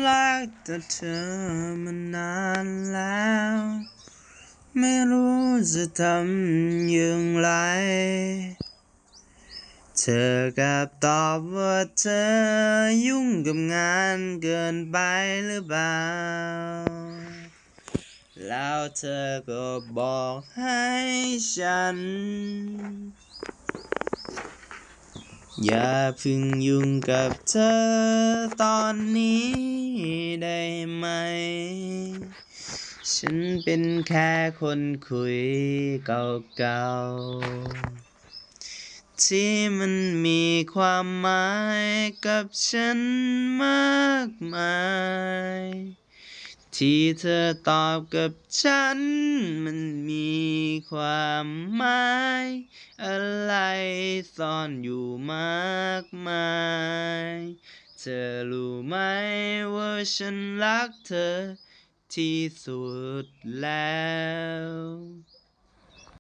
รักแต่เธอมานานแล้วไม่รู้จะทำอย่างไรเธอกลับตอบว่าเธอยุ่งกับงานเกินไปหรือเปล่าแล้วเธอก็บอกให้ฉันอย่าเพิ่งยุ่งกับเธอตอนนี้ได้ไหมฉันเป็นแค่คนคุยเก่าๆที่มันมีความหมายกับฉันมากมายที่เธอตอบกับฉันมันมีความหมายอะไรซ่อนอยู่มากมายเธอรู้ไหมว่าฉันรักเธอที่สุดแล้ว